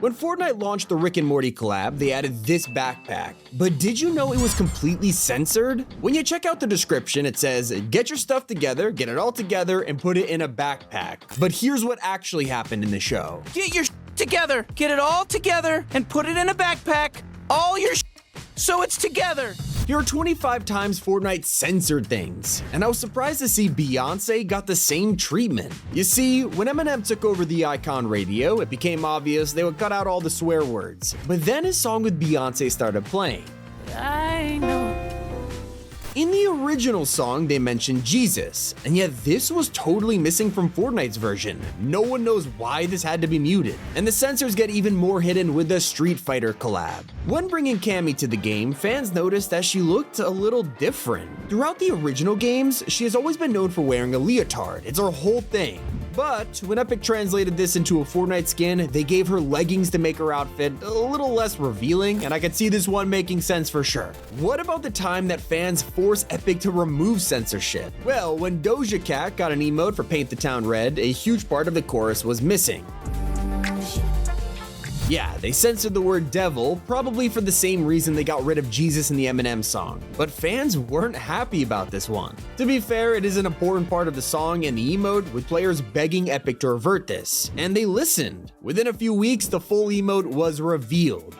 When Fortnite launched the Rick and Morty collab, they added this backpack. But did you know it was completely censored? When you check out the description, it says, get your stuff together, get it all together, and put it in a backpack. But here's what actually happened in the show. Get your together, get it all together, and put it in a backpack. All your so it's together. Here are 25 times Fortnite censored things, and I was surprised to see Beyonce got the same treatment. You see, when Eminem took over the Icon radio, it became obvious they would cut out all the swear words. But then his song with Beyonce started playing. I know. In the original song, they mentioned Jesus, and yet this was totally missing from Fortnite's version. No one knows why this had to be muted. And the censors get even more hidden with the Street Fighter collab. When bringing Cammy to the game, fans noticed that she looked a little different. Throughout the original games, she has always been known for wearing a leotard. It's her whole thing. But when Epic translated this into a Fortnite skin, they gave her leggings to make her outfit a little less revealing, and I could see this one making sense for sure. What about the time that fans forced Epic to remove censorship? Well, when Doja Cat got an emote for Paint the Town Red, a huge part of the chorus was missing. Yeah, they censored the word devil, probably for the same reason they got rid of Jesus in the Eminem song. But fans weren't happy about this one. To be fair, it is an important part of the song and the emote, with players begging Epic to revert this. And they listened. Within a few weeks, the full emote was revealed.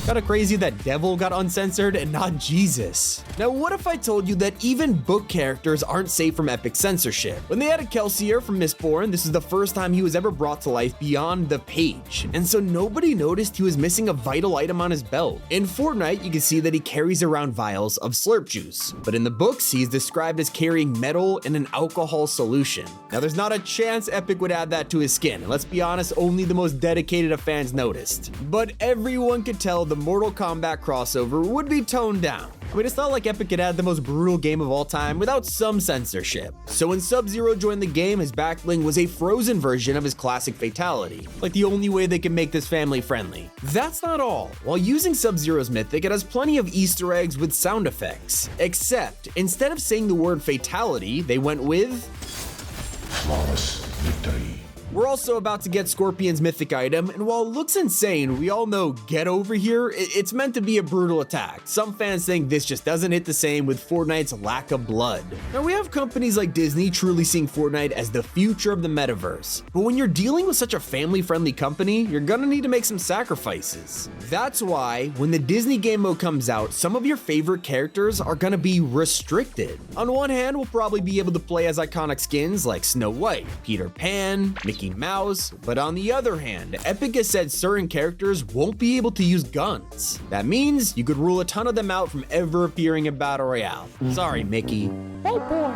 Kinda crazy that devil got uncensored and not Jesus. Now what if I told you that even book characters aren't safe from Epic censorship? When they added Kelsier from Mistborn, this is the first time he was ever brought to life beyond the page, and so nobody noticed he was missing a vital item on his belt. In Fortnite, you can see that he carries around vials of slurp juice, but in the books, he's described as carrying metal in an alcohol solution. Now there's not a chance Epic would add that to his skin, and let's be honest, only the most dedicated of fans noticed. But everyone could tell the Mortal Kombat crossover would be toned down. I mean, it's not like Epic could add the most brutal game of all time without some censorship. So when Sub-Zero joined the game, his back bling was a frozen version of his classic fatality, like the only way they can make this family friendly. That's not all. While using Sub-Zero's mythic, it has plenty of Easter eggs with sound effects. Except, instead of saying the word fatality, they went with flawless victory. We're also about to get Scorpion's mythic item, and while it looks insane, we all know get over here, it's meant to be a brutal attack. Some fans think this just doesn't hit the same with Fortnite's lack of blood. Now we have companies like Disney truly seeing Fortnite as the future of the metaverse, but when you're dealing with such a family-friendly company, you're gonna need to make some sacrifices. That's why, when the Disney game mode comes out, some of your favorite characters are gonna be restricted. On one hand, we'll probably be able to play as iconic skins like Snow White, Peter Pan, Mickey Mouse, but on the other hand, Epic has said certain characters won't be able to use guns. That means you could rule a ton of them out from ever appearing in Battle Royale. Sorry, Mickey. Hey, boy.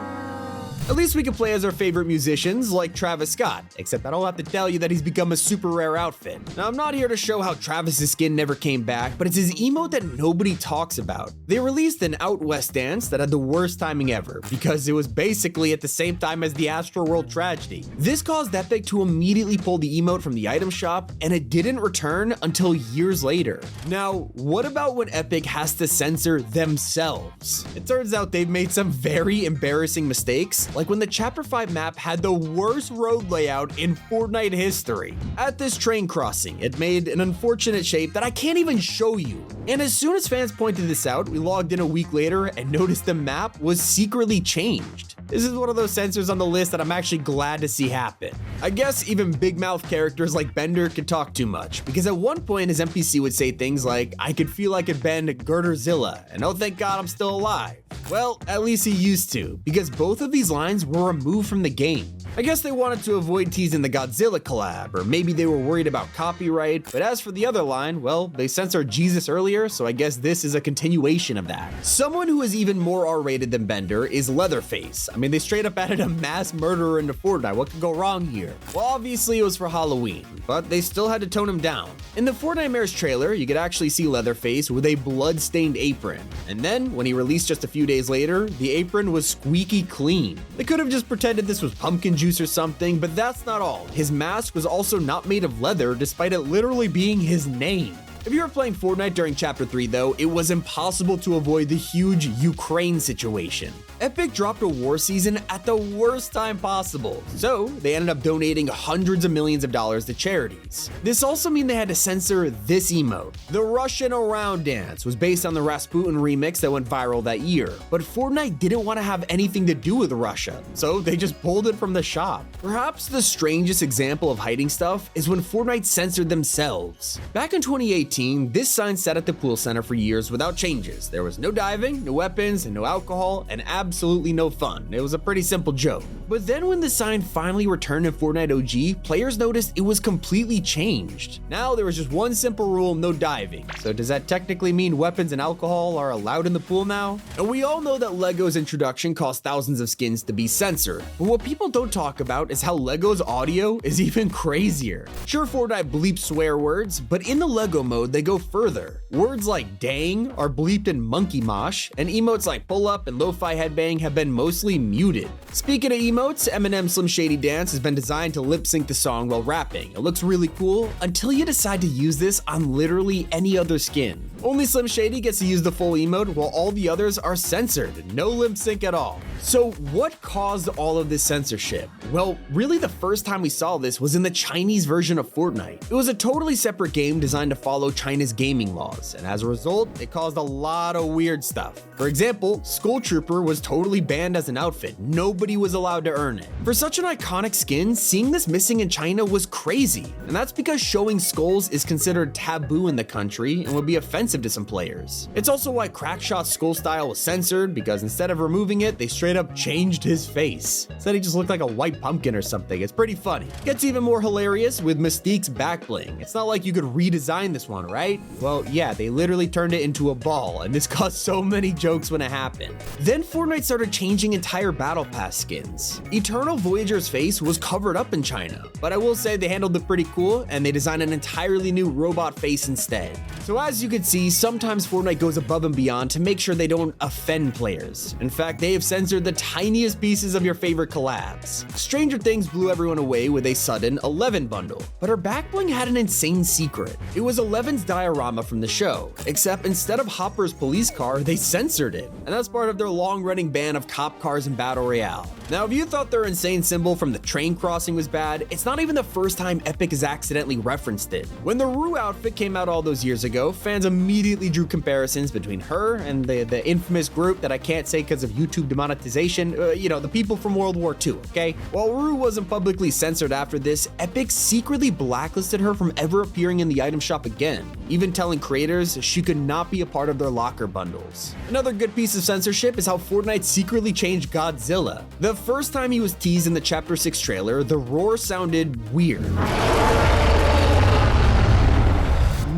At least we can play as our favorite musicians like Travis Scott, except I don't have to tell you that he's become a super rare outfit. Now I'm not here to show how Travis's skin never came back, but it's his emote that nobody talks about. They released an Out West dance that had the worst timing ever, because it was basically at the same time as the Astroworld tragedy. This caused Epic to immediately pull the emote from the item shop, and it didn't return until years later. Now, what about when Epic has to censor themselves? It turns out they've made some very embarrassing mistakes, like when the Chapter 5 map had the worst road layout in Fortnite history. At this train crossing, it made an unfortunate shape that I can't even show you. And as soon as fans pointed this out, we logged in a week later and noticed the map was secretly changed. This is one of those censors on the list that I'm actually glad to see happen. I guess even big mouth characters like Bender could talk too much, because at one point his NPC would say things like, I could feel I could bend Girderzilla, and oh thank God I'm still alive. Well, at least he used to, because both of these lines were removed from the game. I guess they wanted to avoid teasing the Godzilla collab, or maybe they were worried about copyright, but as for the other line, well, they censored Jesus earlier, so I guess this is a continuation of that. Someone who is even more R-rated than Bender is Leatherface. I mean, they straight up added a mass murderer into Fortnite. What could go wrong here? Well, obviously it was for Halloween, but they still had to tone him down. In the Fortnite Mayor's trailer, you could actually see Leatherface with a blood-stained apron. And then, when he released just a few days later, the apron was squeaky clean. They could have just pretended this was pumpkin juice or something, but that's not all. His mask was also not made of leather, despite it literally being his name. If you were playing Fortnite during Chapter 3 though, it was impossible to avoid the huge Ukraine situation. Epic dropped a war season at the worst time possible, so they ended up donating hundreds of millions of dollars to charities. This also means they had to censor this emote. The Russian around dance was based on the Rasputin remix that went viral that year, but Fortnite didn't want to have anything to do with Russia, so they just pulled it from the shop. Perhaps the strangest example of hiding stuff is when Fortnite censored themselves. Back in 2018, this sign sat at the pool center for years without changes. There was no diving, no weapons, and no alcohol, and absolutely no fun. It was a pretty simple joke. But then when the sign finally returned in Fortnite OG, players noticed it was completely changed. Now there was just one simple rule: no diving. So does that technically mean weapons and alcohol are allowed in the pool now? And we all know that LEGO's introduction caused thousands of skins to be censored. But what people don't talk about is how LEGO's audio is even crazier. Sure, Fortnite bleeps swear words, but in the LEGO mode, they go further. Words like dang are bleeped in monkey mosh, and emotes like pull up and lo-fi headbang have been mostly muted. Speaking of emotes, Eminem's Slim Shady dance has been designed to lip sync the song while rapping. It looks really cool until you decide to use this on literally any other skin. Only Slim Shady gets to use the full emote while all the others are censored, no lip sync at all. So what caused all of this censorship? Well, really the first time we saw this was in the Chinese version of Fortnite. It was a totally separate game designed to follow China's gaming laws, and as a result, it caused a lot of weird stuff. For example, Skull Trooper was totally banned as an outfit. Nobody was allowed to earn it. For such an iconic skin, seeing this missing in China was crazy, and that's because showing skulls is considered taboo in the country and would be offensive to some players. It's also why Crackshot's skull style was censored, because instead of removing it, they straight up changed his face. Said he just looked like a white pumpkin or something. It's pretty funny. Gets even more hilarious with Mystique's back bling. It's not like you could redesign this one, right? Well, yeah, they literally turned it into a ball, and this caused so many jokes when it happened. Then Fortnite started changing entire Battle Pass skins. Eternal Voyager's face was covered up in China, but I will say they handled it pretty cool, and they designed an entirely new robot face instead. So as you can see, sometimes Fortnite goes above and beyond to make sure they don't offend players. In fact, they have censored the tiniest pieces of your favorite collabs. Stranger Things blew everyone away with a sudden 11 bundle, but her back bling had an insane secret. It was 11's diorama from the show, except instead of Hopper's police car, they censored it, and that's part of their long-running ban of cop cars in Battle Royale. Now, if you thought their insane symbol from the train crossing was bad, it's not even the first time Epic has accidentally referenced it. When the Rue outfit came out all those years ago, fans immediately drew comparisons between her and the infamous group that I can't say because of YouTube demonetization, the people from World War II, okay? While Rue wasn't publicly censored after this, Epic secretly blacklisted her from ever appearing in the item shop again, even telling creators she could not be a part of their locker bundles. Another good piece of censorship is how Fortnite secretly changed Godzilla. The first time he was teased in the Chapter 6 trailer, the roar sounded weird.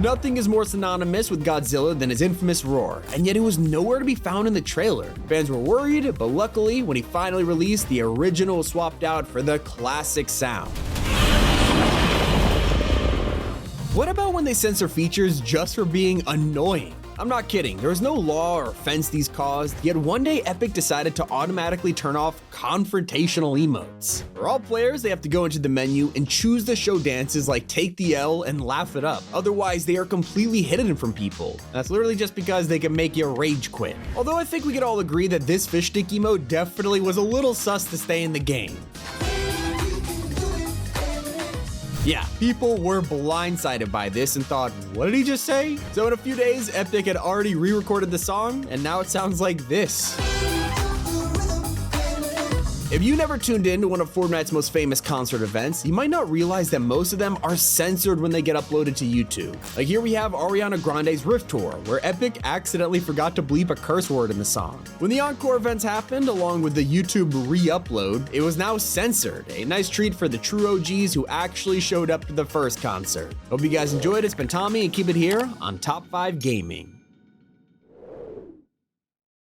Nothing is more synonymous with Godzilla than his infamous roar, and yet it was nowhere to be found in the trailer. Fans were worried, but luckily, when he finally released, the original was swapped out for the classic sound. What about when they censor features just for being annoying? I'm not kidding, there was no law or offense these caused, yet one day Epic decided to automatically turn off confrontational emotes. For all players, they have to go into the menu and choose to show dances like take the L and laugh it up. Otherwise, they are completely hidden from people. That's literally just because they can make you rage quit. Although I think we could all agree that this fish stick emote definitely was a little sus to stay in the game. Yeah, people were blindsided by this and thought, what did he just say? So in a few days, Epic had already re-recorded the song, and now it sounds like this. If you never tuned in to one of Fortnite's most famous concert events, you might not realize that most of them are censored when they get uploaded to YouTube. Like here we have Ariana Grande's Rift Tour, where Epic accidentally forgot to bleep a curse word in the song. When the encore events happened, along with the YouTube re-upload, it was now censored, a nice treat for the true OGs who actually showed up to the first concert. Hope you guys enjoyed. It's been Tommy, and keep it here on Top 5 Gaming.